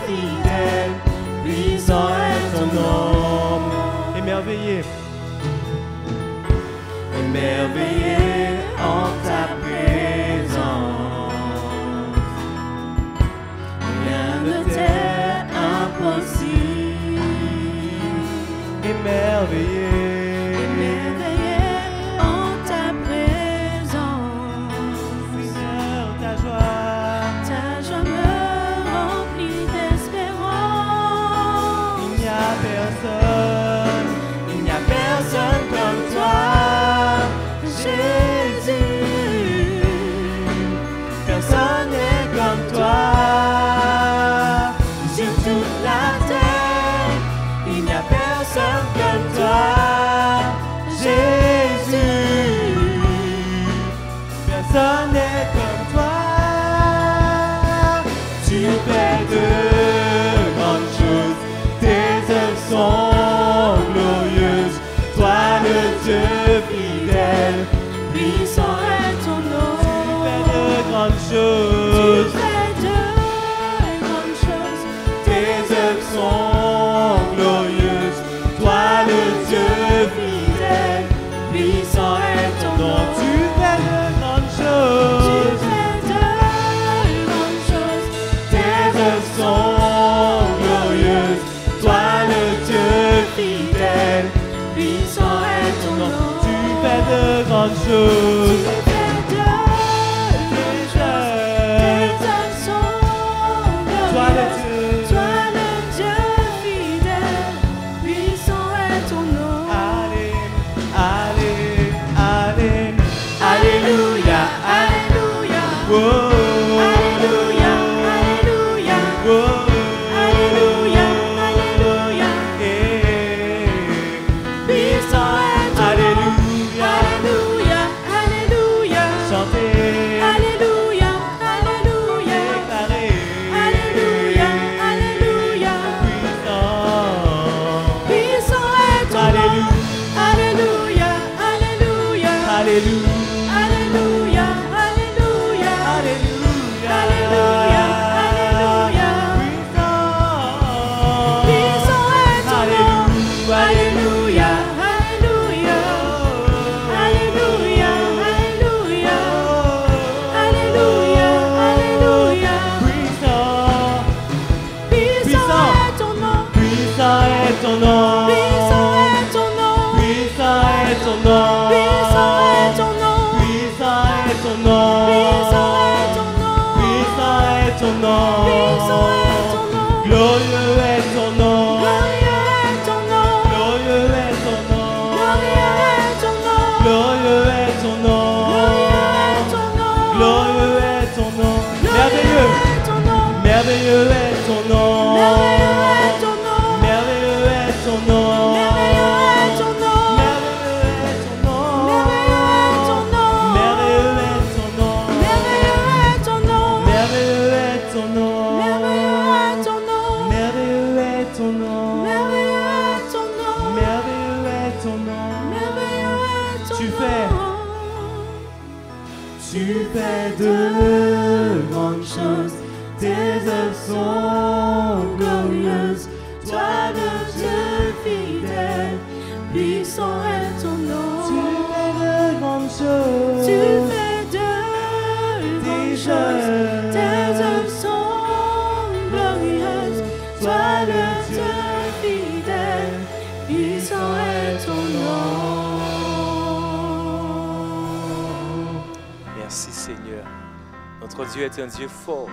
fidèle, puissant est ton nom. Émerveillé, émerveillé en ta présence. Rien ne t'est impossible. Émerveillé. Personne n'est comme toi. Tu fais de grandes choses, tes œuvres sont glorieuses. Toi le Dieu fidèle, puissant est ton nom. Tu fais de grandes choses, tes œuvres sont glorieuses. Toi le Dieu fidèle, puissant est ton nom. Tu fais de grandes choses, tes œuvres sont glorieuses. Toi le Dieu fidèle, puissant est ton nom. Tu fais de grandes choses, tes œuvres sont glorieuses. Toi le Dieu fidèle, puissant est ton nom. Allez, allez, allez. Alléluia, alléluia, oh, alléluia, alléluia, oh, alléluia, alléluia, puissant est ton nom. Alléluia, alléluia, chantez, alléluia, alléluia, déclarez, alléluia, alléluia, puissant est ton nom. Alléluia, alléluia, alléluia. Alléluia, alléluia, alléluia, alléluia, alléluia, puissant est ton nom. Alléluia, alléluia, alléluia, alléluia, alléluia, alléluia, puissant est ton nom. Puissant est ton nom. Puissant est ton nom. Puissant est ton nom. Puissant est ton nom. Ton nom, puissant est ton nom, puissant est ton nom, puissant est ton nom, glorieux est ton nom, glorieux est ton nom, glorieux est ton nom, glorieux est ton nom, glorieux est ton nom, glorieux est ton nom, merveilleux est ton nom, merveilleux est ton nom, merveilleux est ton nom, merveilleux est ton nom. Tu fais de grandes choses, tes œuvres sont glorieuses. Toi le Dieu fidèle, puissant est ton nom. Tu fais de grandes choses, tu fais de grandes choses, tes œuvres sont glorieuses. Toi le Dieu fidèle, puissant est ton nom. Merci Seigneur. Notre Dieu est un Dieu fort.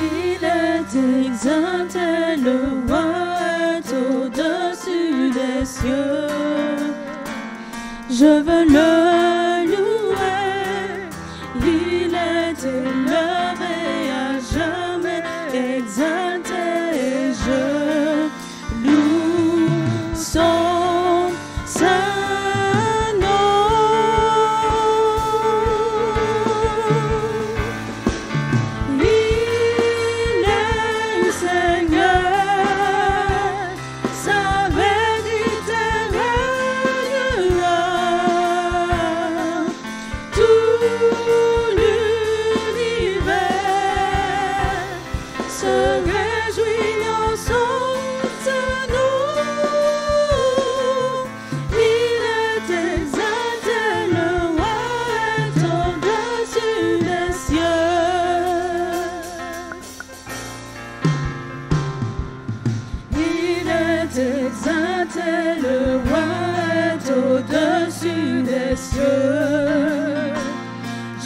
Il est exalté, le roi est au-dessus des cieux. Je veux le louer, il est élevé à jamais, exalté, et je loue son saint nom.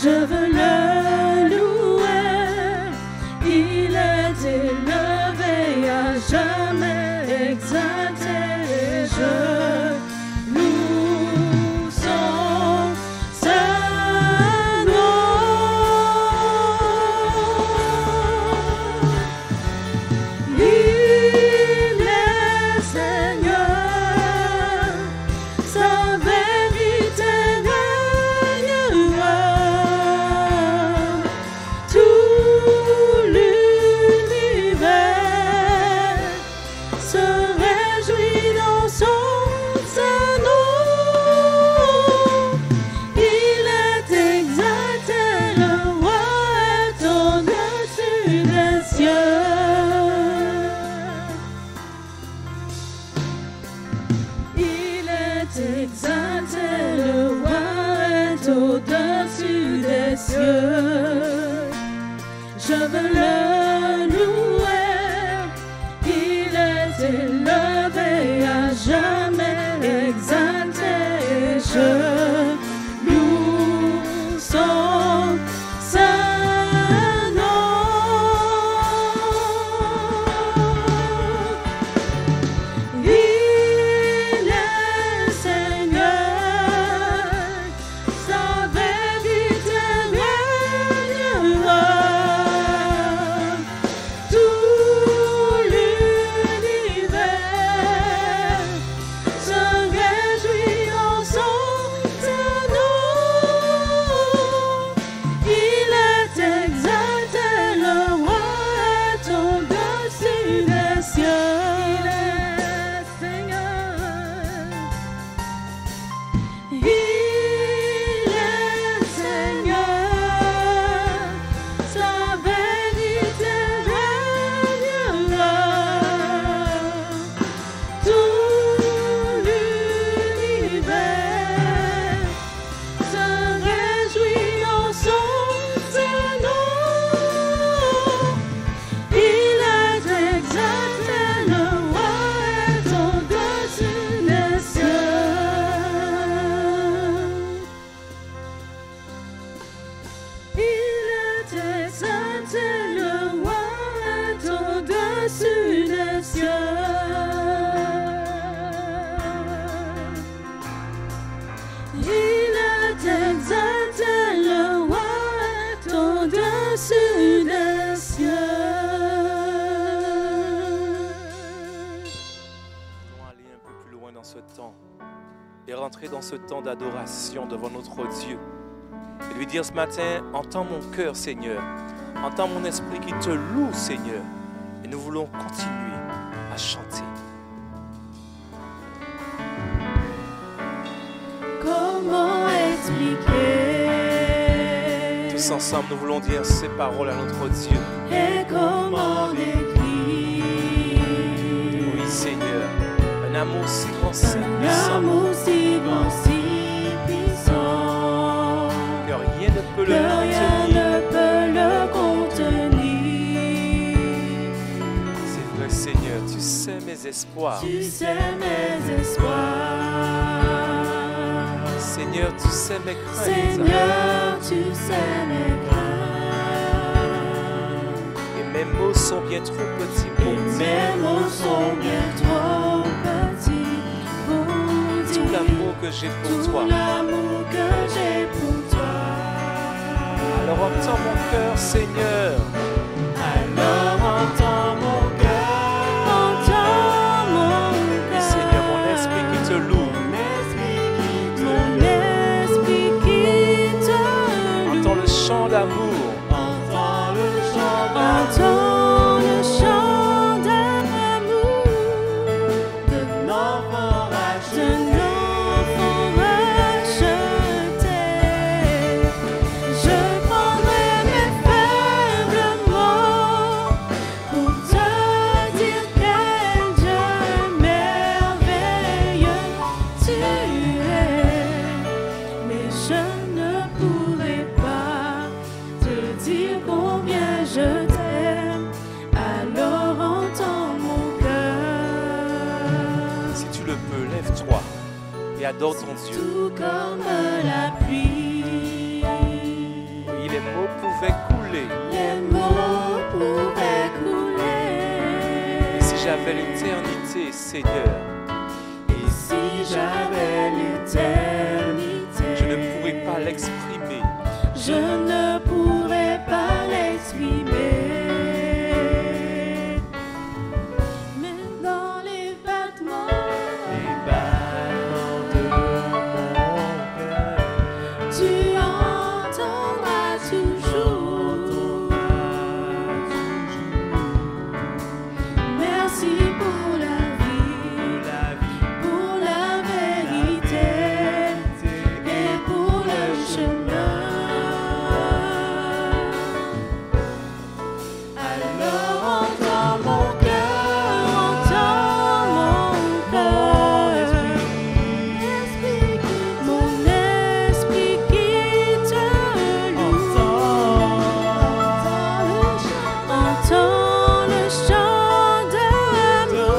je veux le louer. Il est élevé à jamais, exalté, je loue son saint nom. Il est Seigneur, sa vérité régnera. Tout l'univers se réjouit dans son saint nom. Il est exalté, le roi est au-dessus des cieux. Il est exalté, le roi est au-dessus des cieux. Je veux le louer, il est élevé à jamais, exalté, je loue son saint nom. Il est Seigneur, sa vérité régnera. Tout l'univers se réjouit en son saint nom. Il est exalté, le roi est au-dessus des cieux. Il est Seigneur. Il est Seigneur, sa vérité régnera. Tout l'univers se réjouit en son saint nom. Il est exalté, le roi est au-dessus des cieux. Il est exalté, le roi est au-dessus des cieux. Il est exalté, le roi est au-dessus des cieux. Nous allons aller un peu plus loin dans ce temps et rentrer dans ce temps d'adoration devant notre Dieu. Et lui dire ce matin, entends mon cœur, Seigneur. Entends mon esprit qui te loue, Seigneur. Et nous voulons continuer à chanter. Comment expliquer Tous ensemble, nous voulons dire ces paroles à notre Dieu. et comment décrire Oui, Seigneur, un amour si grand, si puissant, l'amour si grand, si puissant que rien ne peut que le rien contenir. ne peut le contenir. C'est vrai, Seigneur, tu sais mes espoirs. Tu sais mes espoirs. Seigneur, tu sais mes craintes. Seigneur, tu sais mes craintes. Et mes mots sont bien trop petits pour Et dire mes mots sont bien trop petits pour tout dire l'amour que j'ai pour tout toi. l'amour que j'ai pour toi. Alors entends mon cœur, Seigneur. Alors entends mon cœur, entends mon cœur. Seigneur, mon esprit qui te loue. Mon esprit qui te loue. Entends le chant d'amour. Entends le chant d'amour de l'enfant racheté. Je prendrai mes faibles mots pour te dire quel Dieu merveilleux tu es. Mais je ne pourrai pas te dire combien je t'aime. Alors entends mon cœur. Si tu le peux, lève-toi et adore ton Dieu. Tout comme la pluie. l'éternité, Seigneur, Et si j'avais l'éternité, je ne pourrais pas l'exprimer. je ne pourrais pas l'exprimer. Mais dans les battements de mon cœur, tu entendras toujours. Merci pour la vie, pour la vérité et pour le chemin. Alors entends mon cœur, mon esprit qui te loue. Entends le chant d'amour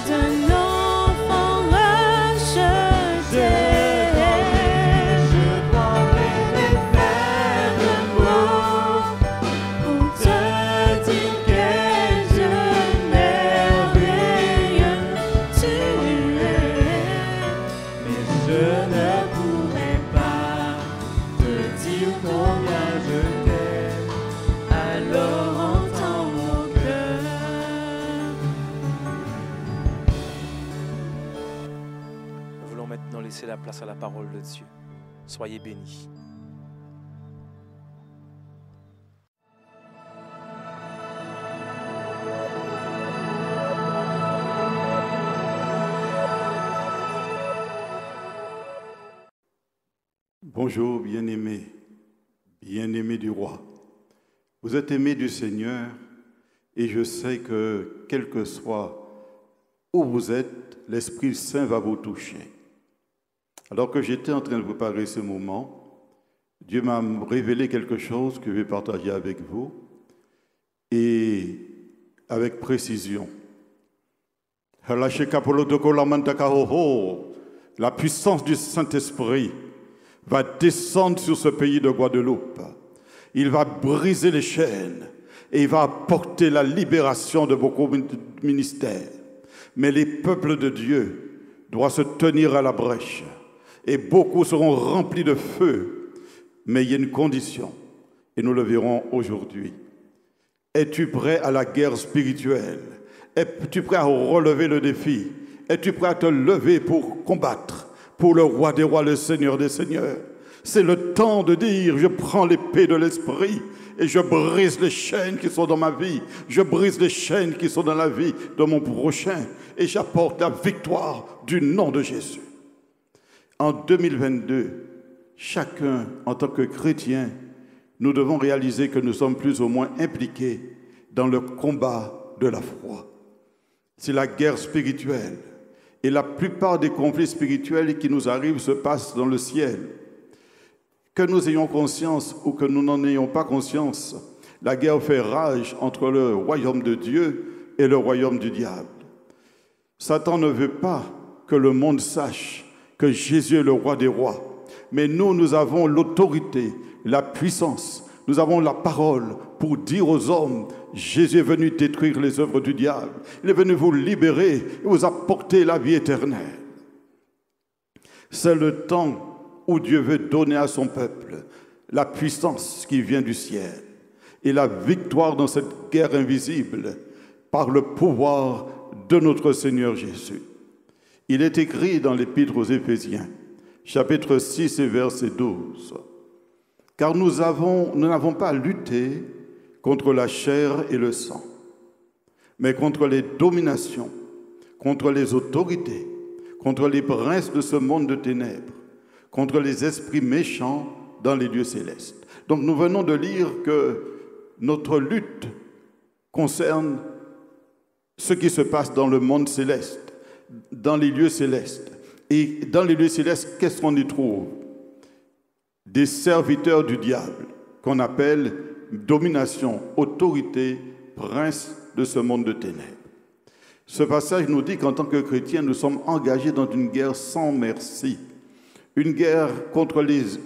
d'un enfant racheté. Je prendrai mes faibles mots pour te dire quel merveilleux tu es. mais je ne pourrais pas te dire combien je t'aime. Alors entends mon cœur. Nous voulons maintenant laisser la place à la parole de Dieu. Soyez bénis. Bonjour, bien-aimés du roi. Vous êtes aimés du Seigneur et je sais que, quel que soit où vous êtes, l'Esprit Saint va vous toucher. Alors que j'étais en train de préparer ce moment, Dieu m'a révélé quelque chose que je vais partager avec vous et avec précision. La puissance du Saint-Esprit va descendre sur ce pays de Guadeloupe. Il va briser les chaînes et il va apporter la libération de beaucoup de ministères. Mais les peuples de Dieu doivent se tenir à la brèche et beaucoup seront remplis de feu. Mais il y a une condition et nous le verrons aujourd'hui. Es-tu prêt à la guerre spirituelle? Es-tu prêt à relever le défi? Es-tu prêt à te lever pour combattre pour le roi des rois, le Seigneur des seigneurs? C'est le temps de dire, je prends l'épée de l'esprit et je brise les chaînes qui sont dans ma vie. Je brise les chaînes qui sont dans la vie de mon prochain et j'apporte la victoire du nom de Jésus. En 2022, chacun, en tant que chrétien, nous devons réaliser que nous sommes plus ou moins impliqués dans le combat de la foi. C'est la guerre spirituelle. Et la plupart des conflits spirituels qui nous arrivent se passent dans le ciel. Que nous ayons conscience ou que nous n'en ayons pas conscience, la guerre fait rage entre le royaume de Dieu et le royaume du diable. Satan ne veut pas que le monde sache que Jésus est le roi des rois. Mais nous avons l'autorité, la puissance, nous avons la parole pour dire aux hommes, Jésus est venu détruire les œuvres du diable. Il est venu vous libérer et vous apporter la vie éternelle. C'est le temps où Dieu veut donner à son peuple la puissance qui vient du ciel et la victoire dans cette guerre invisible par le pouvoir de notre Seigneur Jésus. Il est écrit dans l'Épître aux Éphésiens, chapitre 6 et verset 12. Car nous n'avons pas lutté contre la chair et le sang, mais contre les dominations, contre les autorités, contre les princes de ce monde de ténèbres, contre les esprits méchants dans les lieux célestes. Donc nous venons de lire que notre lutte concerne ce qui se passe dans le monde céleste, dans les lieux célestes. Et dans les lieux célestes, qu'est-ce qu'on y trouve? Des serviteurs du diable, qu'on appelle domination, autorité, prince de ce monde de ténèbres. Ce passage nous dit qu'en tant que chrétiens, nous sommes engagés dans une guerre sans merci. Une guerre contre les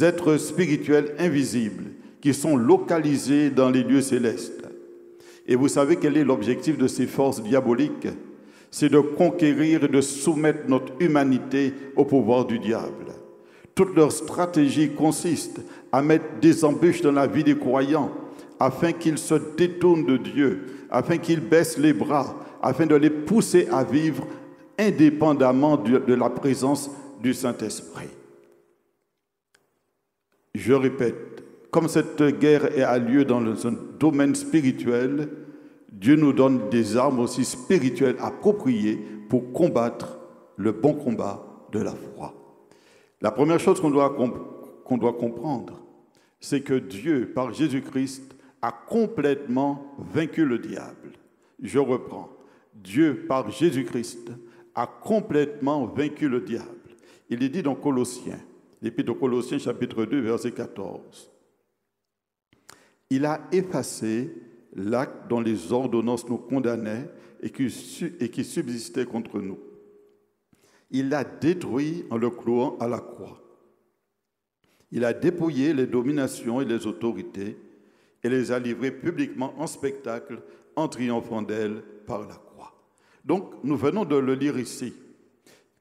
êtres spirituels invisibles qui sont localisés dans les lieux célestes. Et vous savez quel est l'objectif de ces forces diaboliques? C'est de conquérir et de soumettre notre humanité au pouvoir du diable. Toute leur stratégie consiste à mettre des embûches dans la vie des croyants afin qu'ils se détournent de Dieu, afin qu'ils baissent les bras, afin de les pousser à vivre indépendamment de la présence du Saint-Esprit. Je répète, comme cette guerre a lieu dans un domaine spirituel, Dieu nous donne des armes aussi spirituelles appropriées pour combattre le bon combat de la foi. La première chose qu'on doit comprendre, c'est que Dieu, par Jésus-Christ, a complètement vaincu le diable. Je reprends. Dieu, par Jésus-Christ, a complètement vaincu le diable. Il est dit dans Colossiens, l'Épître aux Colossiens, chapitre 2, verset 14. Il a effacé l'acte dont les ordonnances nous condamnaient et qui subsistait contre nous. Il l'a détruit en le clouant à la croix. Il a dépouillé les dominations et les autorités et les a livrées publiquement en spectacle en triomphant d'elles par la croix. Donc, nous venons de le lire ici.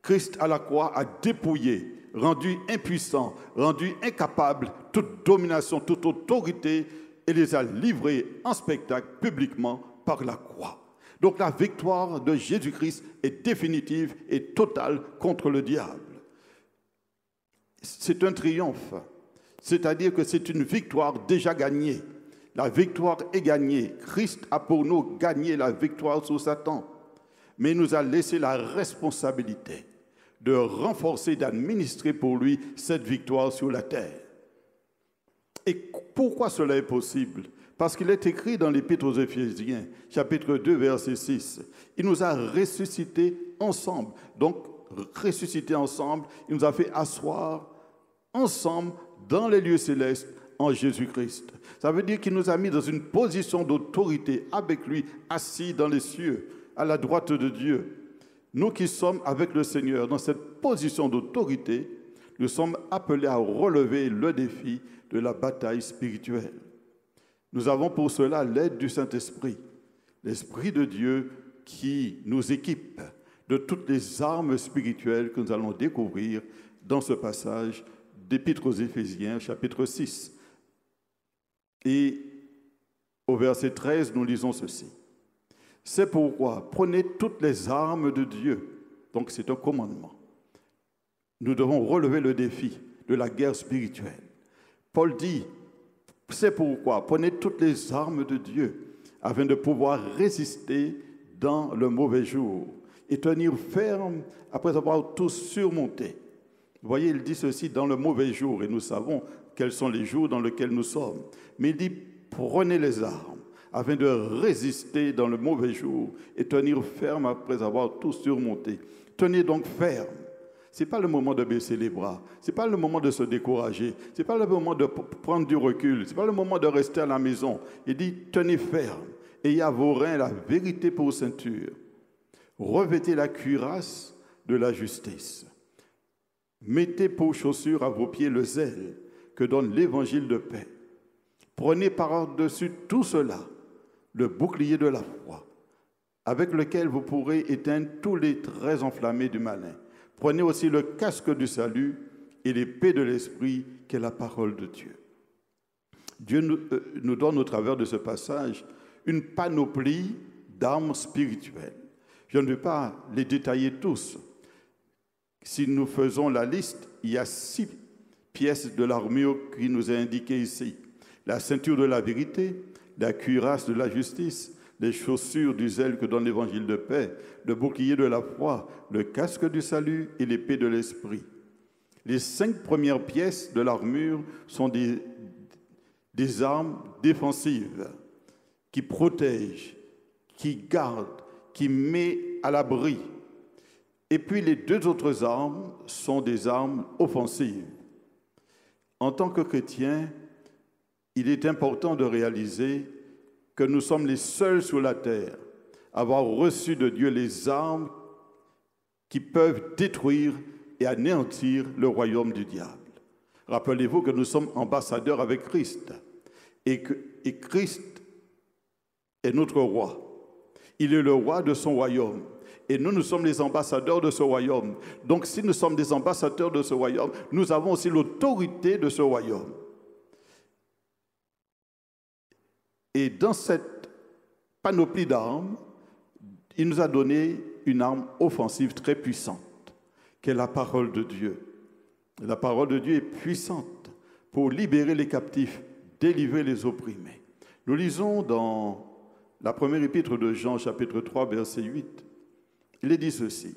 Christ à la croix a dépouillé, rendu impuissant, rendu incapable toute domination, toute autorité et les a livrées en spectacle publiquement par la croix. Donc la victoire de Jésus-Christ est définitive et totale contre le diable. C'est un triomphe, c'est-à-dire que c'est une victoire déjà gagnée. La victoire est gagnée. Christ a pour nous gagné la victoire sur Satan, mais il nous a laissé la responsabilité de renforcer, d'administrer pour lui cette victoire sur la terre. Et pourquoi cela est possible? Parce qu'il est écrit dans l'Épître aux Éphésiens, chapitre 2, verset 6. Il nous a ressuscités ensemble. Donc, ressuscités ensemble, il nous a fait asseoir ensemble dans les lieux célestes en Jésus-Christ. Ça veut dire qu'il nous a mis dans une position d'autorité avec lui, assis dans les cieux, à la droite de Dieu. Nous qui sommes avec le Seigneur dans cette position d'autorité, nous sommes appelés à relever le défi de la bataille spirituelle. Nous avons pour cela l'aide du Saint-Esprit, l'Esprit de Dieu qui nous équipe de toutes les armes spirituelles que nous allons découvrir dans ce passage d'Épître aux Éphésiens, chapitre 6. Et au verset 13, nous lisons ceci. C'est pourquoi prenez toutes les armes de Dieu. Donc c'est un commandement. Nous devons relever le défi de la guerre spirituelle. Paul dit, c'est pourquoi prenez toutes les armes de Dieu afin de pouvoir résister dans le mauvais jour et tenir ferme après avoir tout surmonté. Vous voyez, il dit ceci dans le mauvais jour et nous savons quels sont les jours dans lesquels nous sommes. Mais il dit, prenez les armes afin de résister dans le mauvais jour et tenir ferme après avoir tout surmonté. Tenez donc ferme. Ce n'est pas le moment de baisser les bras, ce n'est pas le moment de se décourager, ce n'est pas le moment de prendre du recul, ce n'est pas le moment de rester à la maison. Il dit, tenez ferme, ayez à vos reins la vérité pour ceinture. Revêtez la cuirasse de la justice. Mettez pour chaussure à vos pieds le zèle que donne l'évangile de paix. Prenez par-dessus tout cela le bouclier de la foi, avec lequel vous pourrez éteindre tous les traits enflammés du malin. Prenez aussi le casque du salut et l'épée de l'esprit qui est la parole de Dieu. Dieu nous donne au travers de ce passage une panoplie d'armes spirituelles. Je ne vais pas les détailler tous. Si nous faisons la liste, il y a 6 pièces de l'armure qui nous est indiquées ici. La ceinture de la vérité, la cuirasse de la justice, les chaussures du zèle que donne l'évangile de paix, le bouclier de la foi, le casque du salut et l'épée de l'esprit. Les 5 premières pièces de l'armure sont des armes défensives qui protègent, qui gardent, qui mettent à l'abri. Et puis les 2 autres armes sont des armes offensives. En tant que chrétiens, il est important de réaliser que nous sommes les seuls sur la terre à avoir reçu de Dieu les armes qui peuvent détruire et anéantir le royaume du diable. Rappelez-vous que nous sommes ambassadeurs avec Christ et Christ est notre roi. Il est le roi de son royaume. Et nous, nous sommes les ambassadeurs de ce royaume. Donc, si nous sommes des ambassadeurs de ce royaume, nous avons aussi l'autorité de ce royaume. Et dans cette panoplie d'armes, il nous a donné une arme offensive très puissante, qui est la parole de Dieu. La parole de Dieu est puissante pour libérer les captifs, délivrer les opprimés. Nous lisons dans la première épître de Jean, chapitre 3, verset 8. Il est dit ceci: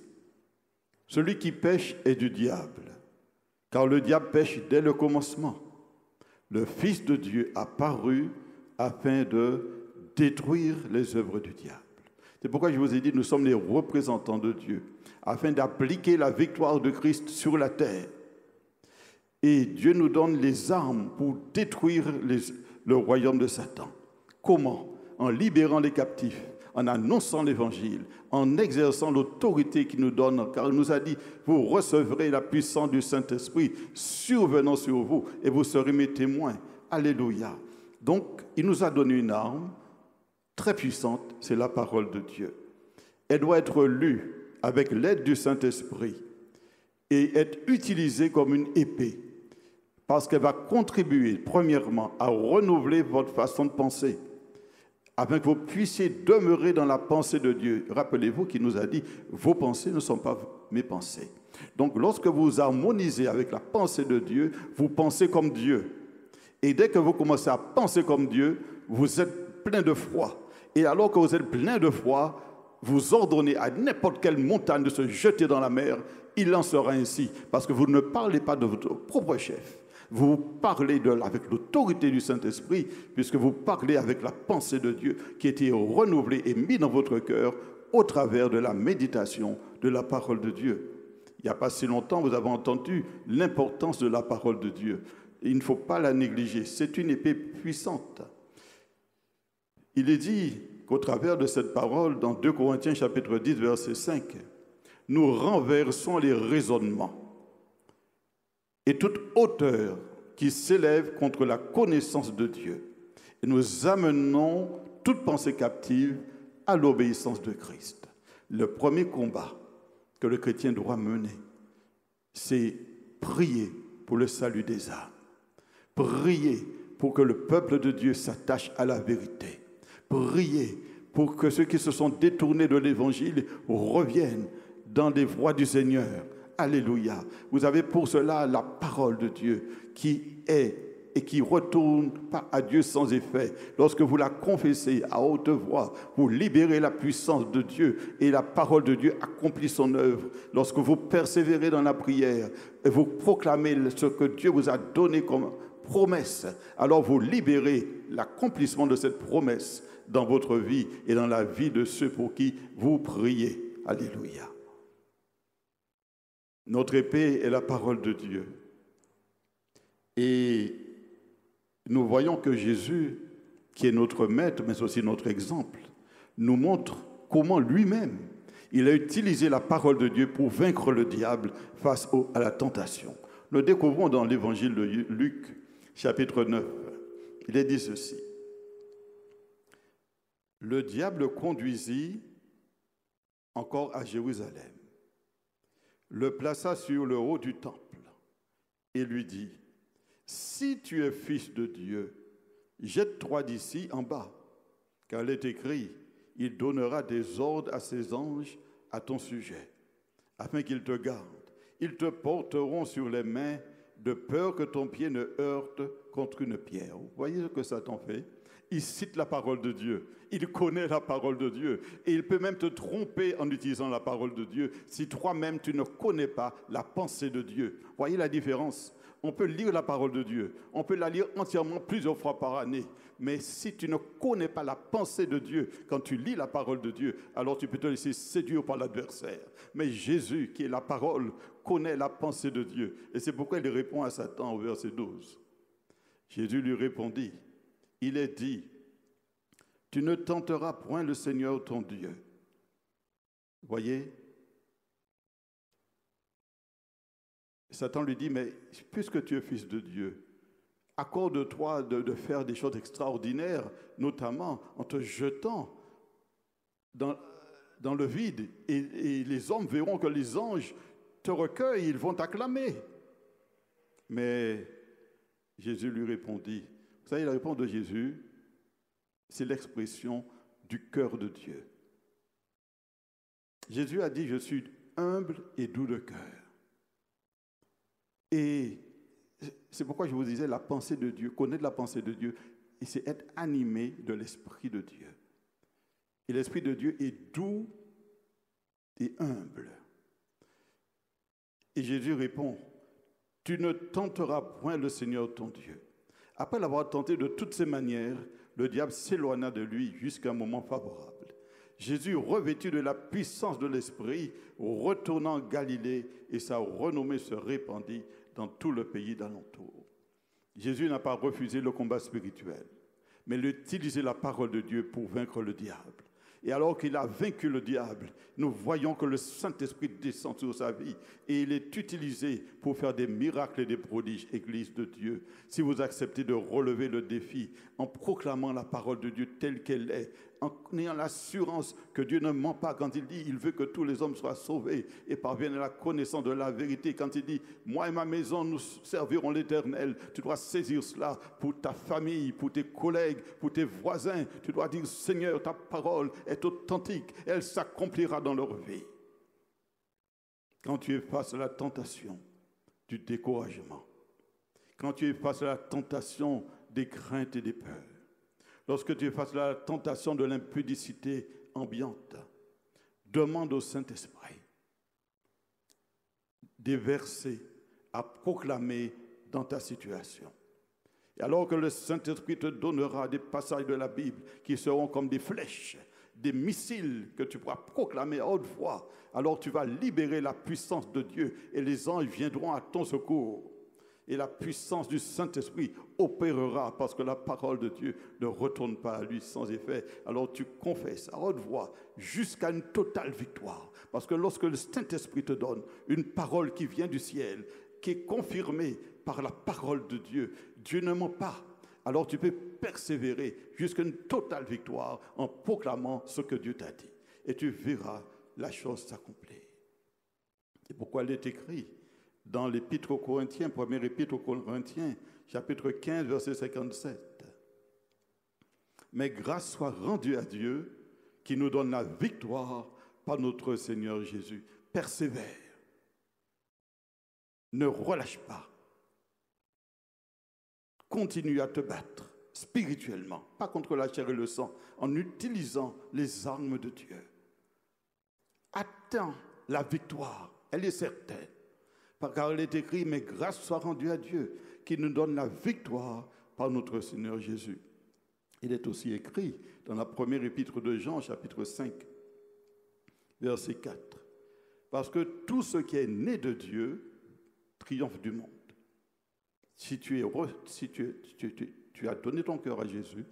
« Celui qui pêche est du diable, car le diable pêche dès le commencement. Le Fils de Dieu a paru afin de détruire les œuvres du diable. » C'est pourquoi je vous ai dit, nous sommes les représentants de Dieu, afin d'appliquer la victoire de Christ sur la terre. Et Dieu nous donne les armes pour détruire le royaume de Satan. Comment? En libérant les captifs, en annonçant l'évangile, en exerçant l'autorité qu'il nous donne, car il nous a dit, vous recevrez la puissance du Saint-Esprit survenant sur vous et vous serez mes témoins. Alléluia. Donc, il nous a donné une arme très puissante, c'est la parole de Dieu. Elle doit être lue avec l'aide du Saint-Esprit et être utilisée comme une épée, parce qu'elle va contribuer, premièrement, à renouveler votre façon de penser, afin que vous puissiez demeurer dans la pensée de Dieu. Rappelez-vous qu'il nous a dit, vos pensées ne sont pas mes pensées. Donc, lorsque vous harmonisez avec la pensée de Dieu, vous pensez comme Dieu. Et dès que vous commencez à penser comme Dieu, vous êtes plein de foi. Et alors que vous êtes plein de foi, vous ordonnez à n'importe quelle montagne de se jeter dans la mer, il en sera ainsi. Parce que vous ne parlez pas de votre propre chef. Vous parlez avec l'autorité du Saint-Esprit, puisque vous parlez avec la pensée de Dieu qui a été renouvelée et mise dans votre cœur au travers de la méditation de la parole de Dieu. Il n'y a pas si longtemps, vous avez entendu l'importance de la parole de Dieu. Il ne faut pas la négliger. C'est une épée puissante. Il est dit qu'au travers de cette parole, dans 2 Corinthiens chapitre 10, verset 5, nous renversons les raisonnements et toute hauteur qui s'élève contre la connaissance de Dieu. Et nous amenons toute pensée captive à l'obéissance de Christ. Le premier combat que le chrétien doit mener, c'est prier pour le salut des âmes. Prier pour que le peuple de Dieu s'attache à la vérité. Prier pour que ceux qui se sont détournés de l'évangile reviennent dans les voies du Seigneur. Alléluia. Vous avez pour cela la parole de Dieu qui est et qui retourne pas à Dieu sans effet. Lorsque vous la confessez à haute voix, vous libérez la puissance de Dieu et la parole de Dieu accomplit son œuvre. Lorsque vous persévérez dans la prière et vous proclamez ce que Dieu vous a donné comme promesse, alors vous libérez l'accomplissement de cette promesse dans votre vie et dans la vie de ceux pour qui vous priez. Alléluia. Notre épée est la parole de Dieu. Et nous voyons que Jésus, qui est notre maître, mais aussi notre exemple, nous montre comment lui-même, il a utilisé la parole de Dieu pour vaincre le diable face à la tentation. Nous découvrons dans l'évangile de Luc, chapitre 9, il est dit ceci. Le diable conduisit encore à Jérusalem, le plaça sur le haut du temple et lui dit, « Si tu es fils de Dieu, jette-toi d'ici en bas, car il est écrit, il donnera des ordres à ses anges à ton sujet, afin qu'ils te gardent. Ils te porteront sur les mains, de peur que ton pied ne heurte contre une pierre. » Vous voyez ce que Satan fait? Il cite la parole de Dieu, il connaît la parole de Dieu et il peut même te tromper en utilisant la parole de Dieu si toi-même tu ne connais pas la pensée de Dieu. Voyez la différence? On peut lire la parole de Dieu, on peut la lire entièrement plusieurs fois par année, mais si tu ne connais pas la pensée de Dieu, quand tu lis la parole de Dieu, alors tu peux te laisser séduire par l'adversaire. Mais Jésus, qui est la parole, connaît la pensée de Dieu et c'est pourquoi il répond à Satan au verset 12. Jésus lui répondit, il est dit, tu ne tenteras point le Seigneur ton Dieu. Voyez, Satan lui dit, mais puisque tu es fils de Dieu, accorde-toi de faire des choses extraordinaires, notamment en te jetant dans le vide. Et les hommes verront que les anges te recueillent, ils vont t'acclamer. Mais Jésus lui répondit, vous savez, la réponse de Jésus, c'est l'expression du cœur de Dieu. Jésus a dit, je suis humble et doux de cœur. Et c'est pourquoi je vous disais, la pensée de Dieu, connaître la pensée de Dieu, et c'est être animé de l'Esprit de Dieu. Et l'Esprit de Dieu est doux et humble. Et Jésus répond, tu ne tenteras point le Seigneur ton Dieu. Après l'avoir tenté de toutes ses manières, le diable s'éloigna de lui jusqu'à un moment favorable. Jésus, revêtu de la puissance de l'Esprit, retourna en Galilée et sa renommée se répandit dans tout le pays d'alentour. Jésus n'a pas refusé le combat spirituel, mais il a utilisé la parole de Dieu pour vaincre le diable. Et alors qu'il a vaincu le diable, nous voyons que le Saint-Esprit descend sur sa vie et il est utilisé pour faire des miracles et des prodiges, Église de Dieu. Si vous acceptez de relever le défi en proclamant la parole de Dieu telle qu'elle est, en ayant l'assurance que Dieu ne ment pas quand il dit « Il veut que tous les hommes soient sauvés et parviennent à la connaissance de la vérité », quand il dit « Moi et ma maison, nous servirons l'Éternel », tu dois saisir cela pour ta famille, pour tes collègues, pour tes voisins. Tu dois dire « Seigneur, ta parole est authentique, elle s'accomplira dans leur vie ». Quand tu es face à la tentation du découragement, quand tu es face à la tentation des craintes et des peurs, lorsque tu es face à la tentation de l'impudicité ambiante, demande au Saint-Esprit des versets à proclamer dans ta situation. Et alors que le Saint-Esprit te donnera des passages de la Bible qui seront comme des flèches, des missiles que tu pourras proclamer à haute voix, alors tu vas libérer la puissance de Dieu et les anges viendront à ton secours. Et la puissance du Saint-Esprit opérera parce que la parole de Dieu ne retourne pas à lui sans effet. Alors tu confesses à haute voix jusqu'à une totale victoire. Parce que lorsque le Saint-Esprit te donne une parole qui vient du ciel, qui est confirmée par la parole de Dieu, Dieu ne ment pas. Alors tu peux persévérer jusqu'à une totale victoire en proclamant ce que Dieu t'a dit. Et tu verras la chose s'accomplir. C'est pourquoi il est écrit dans l'Épître aux Corinthiens, première Épître aux Corinthiens, chapitre 15, verset 57. Mais grâce soit rendue à Dieu qui nous donne la victoire par notre Seigneur Jésus. Persévère. Ne relâche pas. Continue à te battre spirituellement, pas contre la chair et le sang, en utilisant les armes de Dieu. Attends la victoire, elle est certaine. Car il est écrit, mais grâce soit rendue à Dieu, qui nous donne la victoire par notre Seigneur Jésus. Il est aussi écrit dans la première épître de Jean, chapitre 5, verset 4. Parce que tout ce qui est né de Dieu triomphe du monde. Si tu as donné ton cœur à Jésus,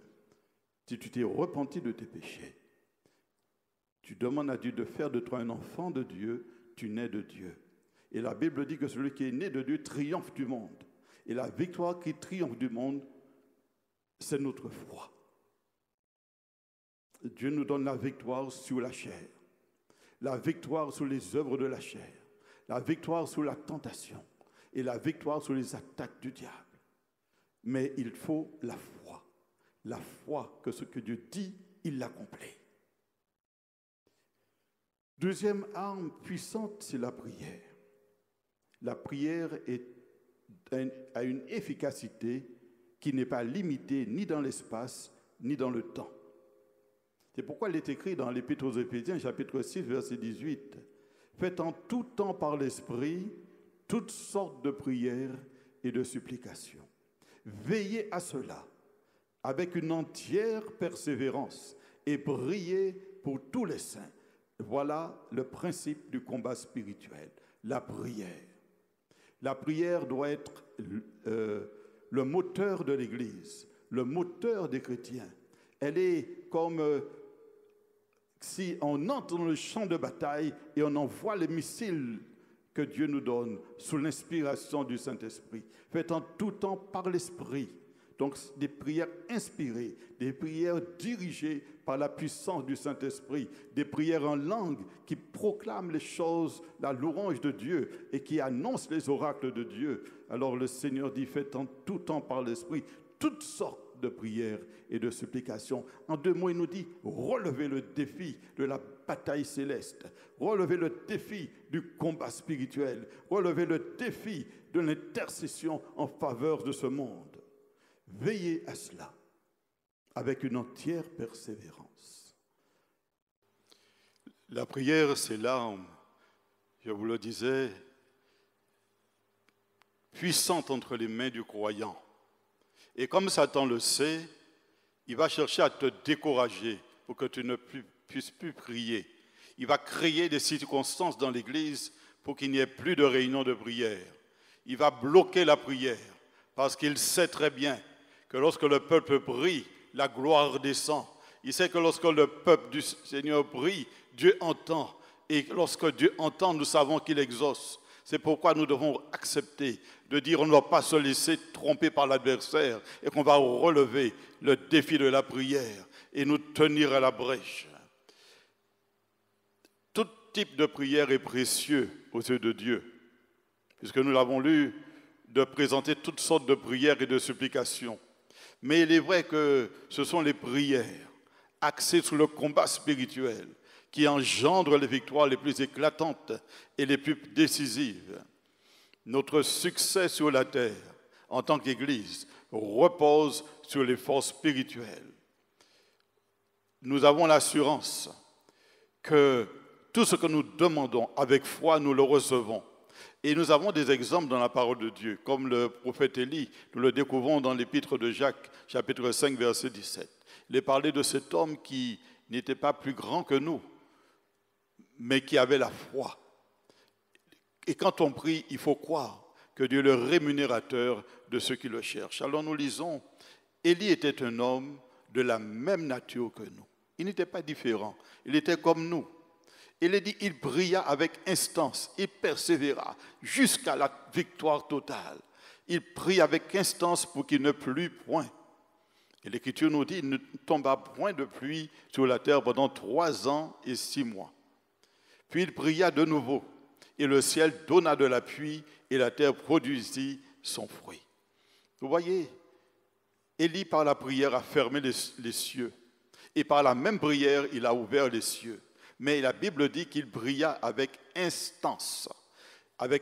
si tu t'es repenti de tes péchés, tu demandes à Dieu de faire de toi un enfant de Dieu, tu nais de Dieu. Et la Bible dit que celui qui est né de Dieu triomphe du monde. Et la victoire qui triomphe du monde, c'est notre foi. Dieu nous donne la victoire sur la chair, la victoire sur les œuvres de la chair, la victoire sur la tentation et la victoire sur les attaques du diable. Mais il faut la foi que ce que Dieu dit, il l'accomplit. Deuxième arme puissante, c'est la prière. La prière a une efficacité qui n'est pas limitée ni dans l'espace, ni dans le temps. C'est pourquoi il est écrit dans l'Épître aux Éphésiens, chapitre 6, verset 18, « Faites en tout temps par l'Esprit toutes sortes de prières et de supplications. Veillez à cela avec une entière persévérance et priez pour tous les saints. » Voilà le principe du combat spirituel, la prière. La prière doit être le moteur de l'Église, le moteur des chrétiens. Elle est comme si on entre dans le champ de bataille et on envoie les missiles que Dieu nous donne sous l'inspiration du Saint-Esprit. Faites en tout temps par l'Esprit. Donc des prières inspirées, des prières dirigées par la puissance du Saint-Esprit, des prières en langue qui proclament les choses, la louange de Dieu et qui annoncent les oracles de Dieu. Alors le Seigneur dit, faites en tout temps par l'Esprit toutes sortes de prières et de supplications. En 2 mots, il nous dit, relevez le défi de la bataille céleste, relevez le défi du combat spirituel, relevez le défi de l'intercession en faveur de ce monde. Veillez à cela avec une entière persévérance. La prière, c'est l'arme, je vous le disais, puissante entre les mains du croyant. Et comme Satan le sait, il va chercher à te décourager pour que tu ne puisses plus prier. Il va créer des circonstances dans l'Église pour qu'il n'y ait plus de réunions de prière. Il va bloquer la prière parce qu'il sait très bien que lorsque le peuple prie, la gloire descend. Il sait que lorsque le peuple du Seigneur prie, Dieu entend. Et lorsque Dieu entend, nous savons qu'il exauce. C'est pourquoi nous devons accepter de dire qu'on ne va pas se laisser tromper par l'adversaire et qu'on va relever le défi de la prière et nous tenir à la brèche. Tout type de prière est précieux aux yeux de Dieu, puisque nous l'avons lu, de présenter toutes sortes de prières et de supplications. Mais il est vrai que ce sont les prières axées sur le combat spirituel qui engendrent les victoires les plus éclatantes et les plus décisives. Notre succès sur la terre, en tant qu'Église, repose sur les forces spirituelles. Nous avons l'assurance que tout ce que nous demandons avec foi, nous le recevons. Et nous avons des exemples dans la parole de Dieu, comme le prophète Élie, nous le découvrons dans l'épître de Jacques, chapitre 5, verset 17. Il est parlé de cet homme qui n'était pas plus grand que nous, mais qui avait la foi. Et quand on prie, il faut croire que Dieu est le rémunérateur de ceux qui le cherchent. Alors nous lisons, Élie était un homme de la même nature que nous. Il n'était pas différent, il était comme nous. Il est dit, il pria avec instance, il persévéra jusqu'à la victoire totale. Il prie avec instance pour qu'il ne plût point. Et l'Écriture nous dit, il ne tomba point de pluie sur la terre pendant 3 ans et 6 mois. Puis il pria de nouveau, et le ciel donna de la pluie, et la terre produisit son fruit. Vous voyez, Élie, par la prière, a fermé les cieux. Et par la même prière, il a ouvert les cieux. Mais la Bible dit qu'il pria avec instance, avec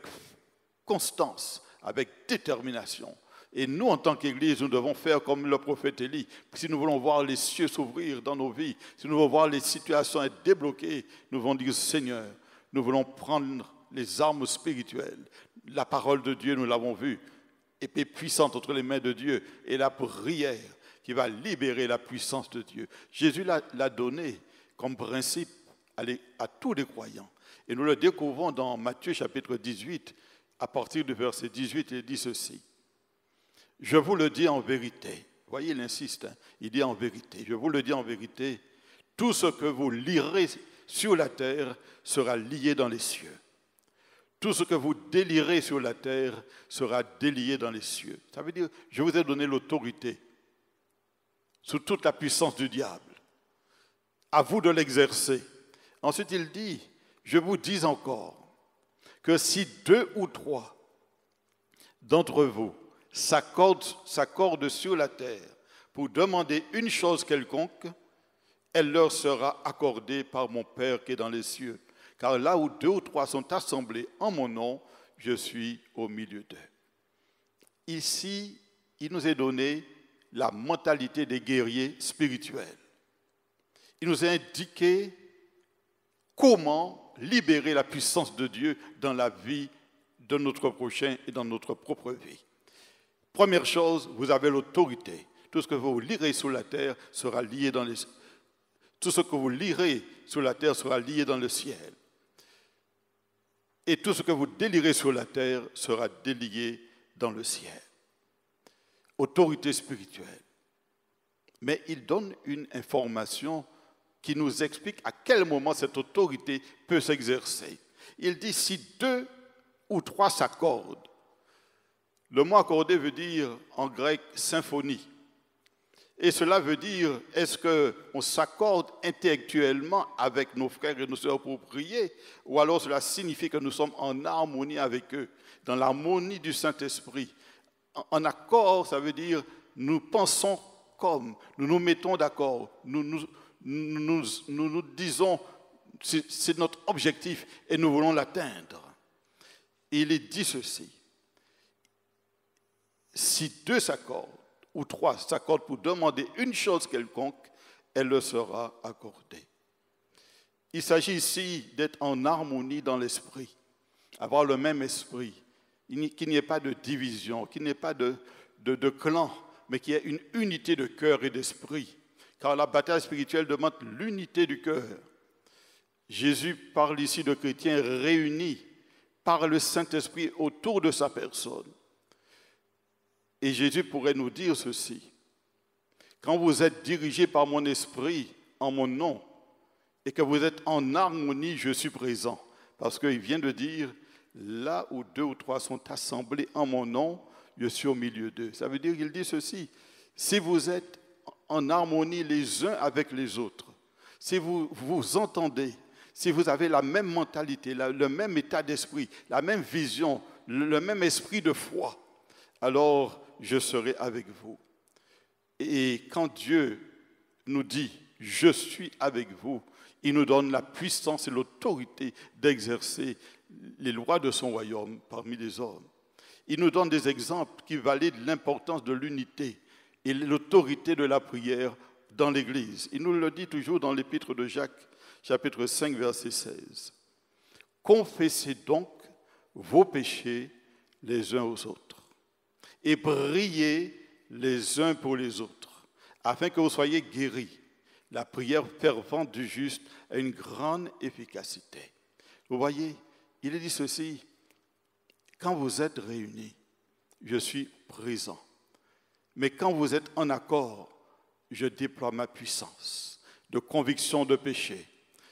constance, avec détermination. Et nous, en tant qu'Église, nous devons faire comme le prophète Élie. Si nous voulons voir les cieux s'ouvrir dans nos vies, si nous voulons voir les situations être débloquées, nous devons dire, Seigneur, nous voulons prendre les armes spirituelles. La parole de Dieu, nous l'avons vu, épée puissante entre les mains de Dieu, et la prière qui va libérer la puissance de Dieu. Jésus l'a donné comme principe à tous les croyants. Et nous le découvrons dans Matthieu chapitre 18, à partir du verset 18, il dit ceci. Je vous le dis en vérité. Vous voyez, il insiste, il dit en vérité. Je vous le dis en vérité, tout ce que vous lirez sur la terre sera lié dans les cieux. Tout ce que vous délirez sur la terre sera délié dans les cieux. Ça veut dire, je vous ai donné l'autorité sous toute la puissance du diable. À vous de l'exercer. Ensuite, il dit, je vous dis encore, que si 2 ou 3 d'entre vous s'accordent sur la terre pour demander une chose quelconque, elle leur sera accordée par mon Père qui est dans les cieux. Car là où 2 ou 3 sont assemblés en mon nom, je suis au milieu d'eux. Ici, il nous est donné la mentalité des guerriers spirituels. Il nous a indiqué comment libérer la puissance de Dieu dans la vie de notre prochain et dans notre propre vie. Première chose, vous avez l'autorité. Tout ce que vous lirez sur la terre sera lié dans les... Tout ce que vous lirez sur la terre sera lié dans le ciel. Et tout ce que vous délirez sur la terre sera délié dans le ciel. Autorité spirituelle. Mais il donne une information qui nous explique à quel moment cette autorité peut s'exercer. Il dit, si 2 où trois s'accordent. Le mot accorder veut dire en grec symphonie. Et cela veut dire, est-ce qu'on s'accorde intellectuellement avec nos frères et nos sœurs pour prier, ou alors cela signifie que nous sommes en harmonie avec eux, dans l'harmonie du Saint-Esprit. En accord, ça veut dire nous pensons comme, nous nous mettons d'accord, nous disons, c'est notre objectif et nous voulons l'atteindre. Et il est dit ceci, si deux s'accordent, ou trois s'accordent pour demander une chose quelconque, elle leur sera accordée. Il s'agit ici d'être en harmonie dans l'esprit, avoir le même esprit, qu'il n'y ait pas de division, qu'il n'y ait pas de clan, mais qu'il y ait une unité de cœur et d'esprit. Car la bataille spirituelle demande l'unité du cœur. Jésus parle ici de chrétiens réunis par le Saint-Esprit autour de sa personne. Et Jésus pourrait nous dire ceci, quand vous êtes dirigés par mon esprit en mon nom et que vous êtes en harmonie, je suis présent. Parce qu'il vient de dire, là où deux ou trois sont assemblés en mon nom, je suis au milieu d'eux. Ça veut dire qu'il dit ceci, si vous êtes en harmonie les uns avec les autres, si vous vous entendez, si vous avez la même mentalité, le même état d'esprit, la même vision, le même esprit de foi, alors je serai avec vous. Et quand Dieu nous dit « je suis avec vous », il nous donne la puissance et l'autorité d'exercer les lois de son royaume parmi les hommes. Il nous donne des exemples qui valident l'importance de l'unité et l'autorité de la prière dans l'Église. Il nous le dit toujours dans l'épître de Jacques, chapitre 5, verset 16. « Confessez donc vos péchés les uns aux autres et priez les uns pour les autres, afin que vous soyez guéris. La prière fervente du juste a une grande efficacité. » Vous voyez, il est dit ceci, quand vous êtes réunis, je suis présent. Mais quand vous êtes en accord, je déploie ma puissance de conviction de péché.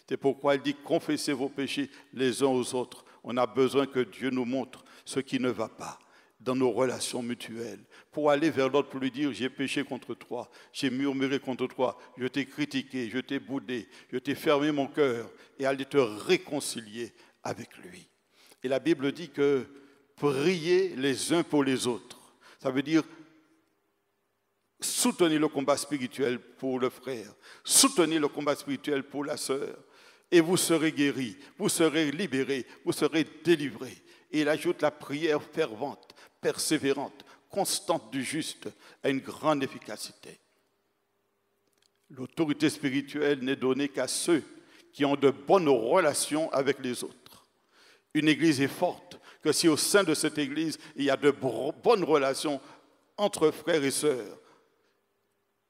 C'est pourquoi il dit, confessez vos péchés les uns aux autres. On a besoin que Dieu nous montre ce qui ne va pas dans nos relations mutuelles, pour aller vers l'autre, pour lui dire, j'ai péché contre toi, j'ai murmuré contre toi, je t'ai critiqué, je t'ai boudé, je t'ai fermé mon cœur, et aller te réconcilier avec lui. Et la Bible dit que prier les uns pour les autres, ça veut dire soutenir le combat spirituel pour le frère, soutenir le combat spirituel pour la sœur, et vous serez guéris, vous serez libérés, vous serez délivrés. Et il ajoute la prière fervente, persévérante, constante du juste a une grande efficacité. L'autorité spirituelle n'est donnée qu'à ceux qui ont de bonnes relations avec les autres. Une église est forte que si au sein de cette église, il y a de bonnes relations entre frères et sœurs.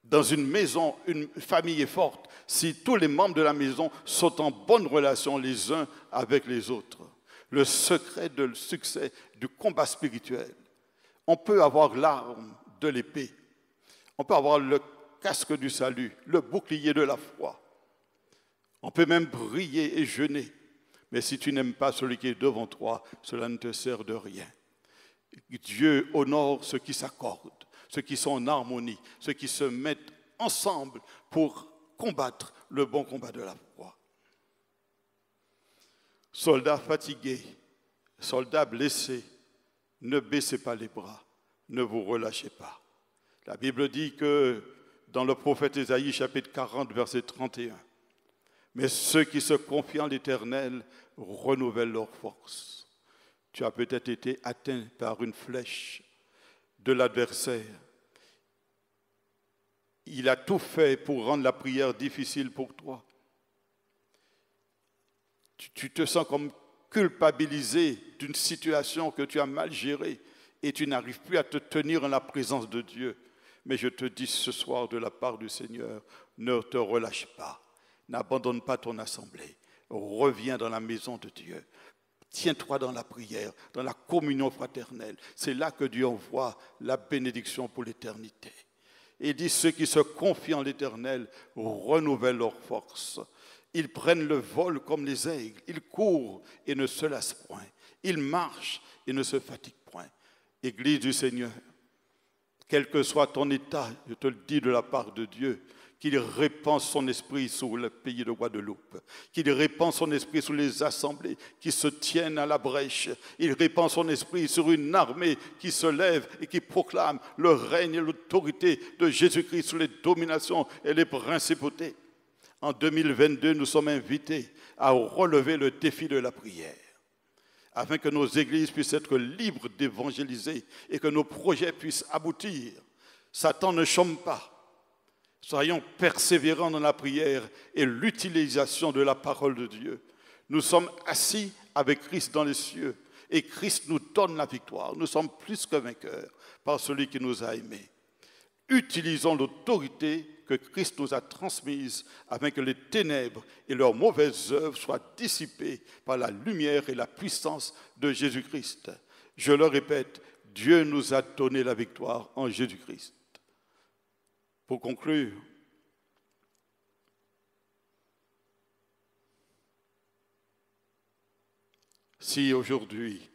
Dans une maison, une famille est forte si tous les membres de la maison sont en bonne relation les uns avec les autres. Le secret du succès du combat spirituel. On peut avoir l'arme de l'épée. On peut avoir le casque du salut, le bouclier de la foi. On peut même prier et jeûner. Mais si tu n'aimes pas celui qui est devant toi, cela ne te sert de rien. Dieu honore ceux qui s'accordent, ceux qui sont en harmonie, ceux qui se mettent ensemble pour combattre le bon combat de la foi. Soldats fatigués, soldats blessés, ne baissez pas les bras, ne vous relâchez pas. La Bible dit que dans le prophète Ésaïe, chapitre 40, verset 31, « Mais ceux qui se confient en l'Éternel renouvellent leur force. » Tu as peut-être été atteint par une flèche de l'adversaire. Il a tout fait pour rendre la prière difficile pour toi. Tu te sens comme culpabilisé d'une situation que tu as mal gérée et tu n'arrives plus à te tenir en la présence de Dieu. Mais je te dis ce soir de la part du Seigneur, ne te relâche pas, n'abandonne pas ton assemblée, reviens dans la maison de Dieu. Tiens-toi dans la prière, dans la communion fraternelle. C'est là que Dieu envoie la bénédiction pour l'éternité. Il dit, ceux qui se confient en l'Éternel renouvellent leur force. Ils prennent le vol comme les aigles. Ils courent et ne se lassent point. Il marche et ne se fatigue point. Église du Seigneur, quel que soit ton état, je te le dis de la part de Dieu, qu'il répand son esprit sur le pays de Guadeloupe, qu'il répand son esprit sur les assemblées qui se tiennent à la brèche. Il répand son esprit sur une armée qui se lève et qui proclame le règne et l'autorité de Jésus-Christ sur les dominations et les principautés. En 2022, nous sommes invités à relever le défi de la prière, afin que nos églises puissent être libres d'évangéliser et que nos projets puissent aboutir. Satan ne chôme pas. Soyons persévérants dans la prière et l'utilisation de la parole de Dieu. Nous sommes assis avec Christ dans les cieux et Christ nous donne la victoire. Nous sommes plus que vainqueurs par celui qui nous a aimés. Utilisons l'autorité que Christ nous a transmise afin que les ténèbres et leurs mauvaises œuvres soient dissipées par la lumière et la puissance de Jésus-Christ. Je le répète, Dieu nous a donné la victoire en Jésus-Christ. Pour conclure, si aujourd'hui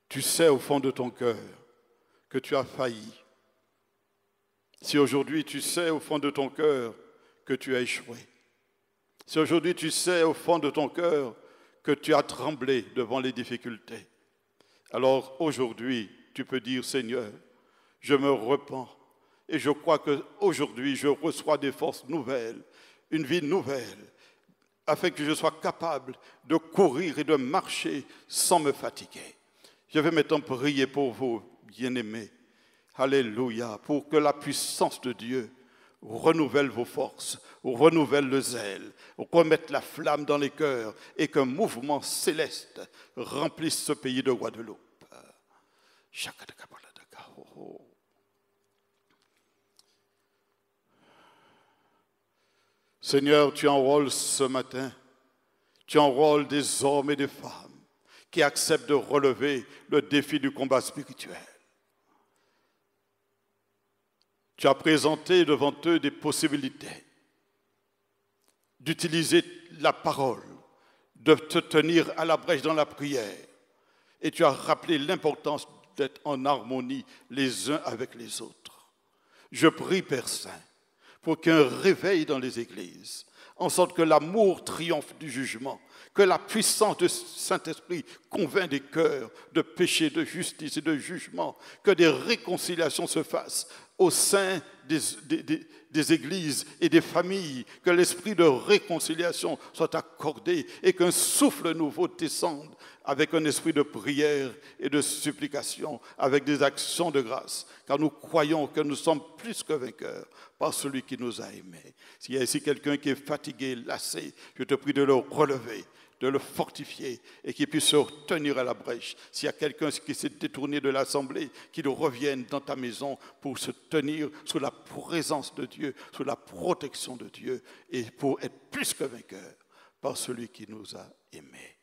tu sais au fond de ton cœur que tu as failli, si aujourd'hui tu sais au fond de ton cœur que tu as échoué, si aujourd'hui tu sais au fond de ton cœur que tu as tremblé devant les difficultés, alors aujourd'hui tu peux dire, Seigneur, je me repens et je crois qu'aujourd'hui je reçois des forces nouvelles, une vie nouvelle, afin que je sois capable de courir et de marcher sans me fatiguer. Je vais maintenant prier pour vous, bien-aimés. Alléluia, pour que la puissance de Dieu renouvelle vos forces, renouvelle le zèle, remette la flamme dans les cœurs et qu'un mouvement céleste remplisse ce pays de Guadeloupe. Seigneur, tu enrôles ce matin, tu enrôles des hommes et des femmes qui acceptent de relever le défi du combat spirituel. Tu as présenté devant eux des possibilités d'utiliser la parole, de te tenir à la brèche dans la prière. Et tu as rappelé l'importance d'être en harmonie les uns avec les autres. Je prie, Père Saint, pour qu'un réveil dans les églises, en sorte que l'amour triomphe du jugement, que la puissance du Saint-Esprit convainc des cœurs de péché, de justice et de jugement, que des réconciliations se fassent au sein des églises et des familles, que l'esprit de réconciliation soit accordé et qu'un souffle nouveau descende avec un esprit de prière et de supplication, avec des actions de grâce, car nous croyons que nous sommes plus que vainqueurs par celui qui nous a aimés. S'il y a ici quelqu'un qui est fatigué, lassé, je te prie de le relever, de le fortifier et qu'il puisse se tenir à la brèche. S'il y a quelqu'un qui s'est détourné de l'assemblée, qu'il revienne dans ta maison pour se tenir sous la présence de Dieu, sous la protection de Dieu et pour être plus que vainqueur par celui qui nous a aimés.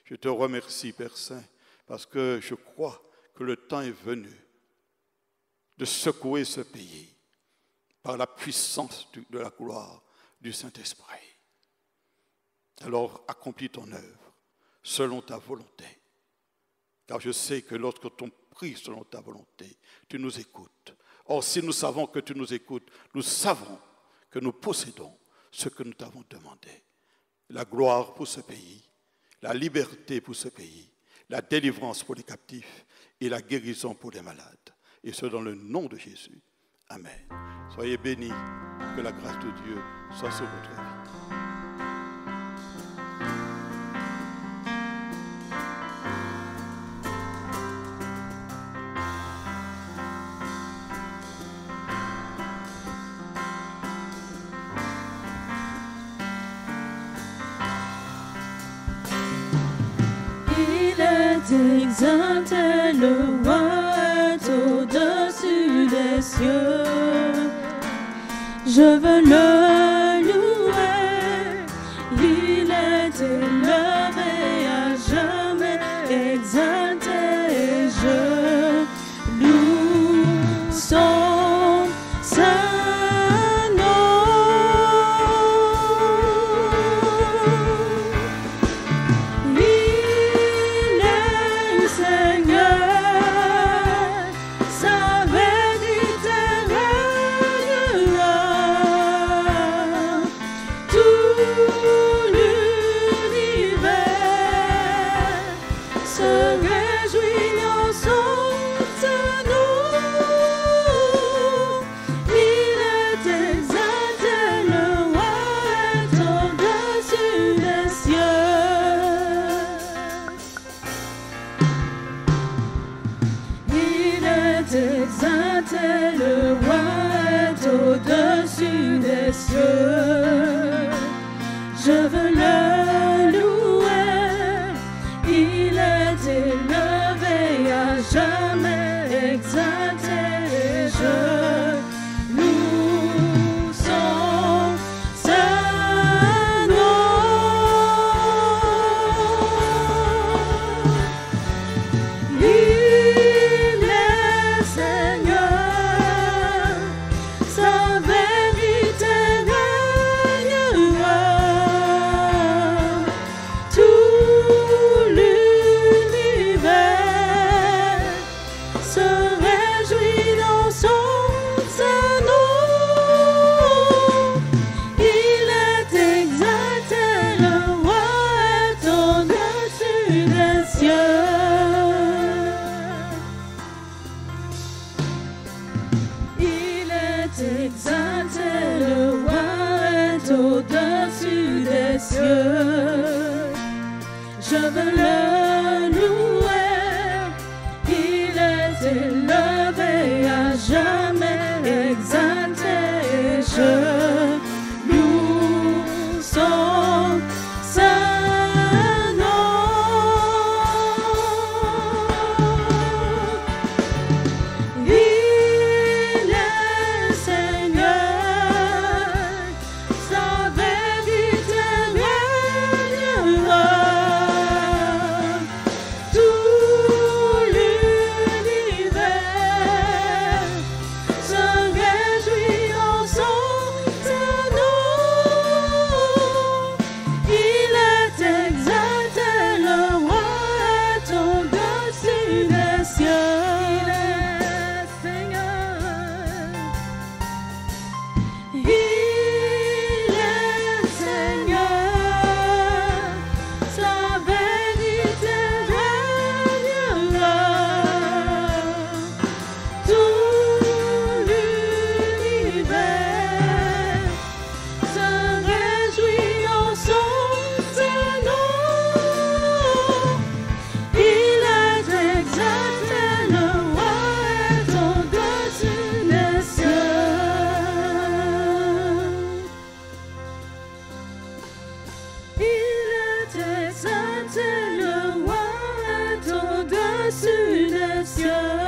Je te remercie, Père Saint, parce que je crois que le temps est venu de secouer ce pays par la puissance de la gloire du Saint-Esprit. Alors accomplis ton œuvre selon ta volonté. Car je sais que lorsque on prie selon ta volonté, tu nous écoutes. Or, si nous savons que tu nous écoutes, nous savons que nous possédons ce que nous t'avons demandé. La gloire pour ce pays, la liberté pour ce pays, la délivrance pour les captifs et la guérison pour les malades. Et ce dans le nom de Jésus. Amen. Soyez bénis, que la grâce de Dieu soit sur votre vie. Exalté, le roi est au-dessus des cieux. Je veux le louer, il est élevé à jamais, exalté, et je loue son saint nom. exalté, le roi est au-dessus des cieux. Je veux le louer, il est élevé à jamais, exalté, je loue son saint nom. Il est Seigneur, sa vérité régnera. Tout l'univers se réjouit dans son saint nom. Il est exalté, le roi est au-dessus des cieux. Il est exalté, le roi est au-dessus des cieux. Je veux le louer, il est élevé à jamais, exalté, je loue son saint nom. Il est Seigneur, sa vérité régnera. Tout l'univers se réjouit en son saint nom. Il est exalté, le roi est au-dessus des cieux. Il est Seigneur. Il est Seigneur, sa vérité régnera. Tout l'univers se réjouit en son saint nom. Il est exalté, le roi est au-dessus des cieux. Il est exalté, le roi est au-dessus des cieux.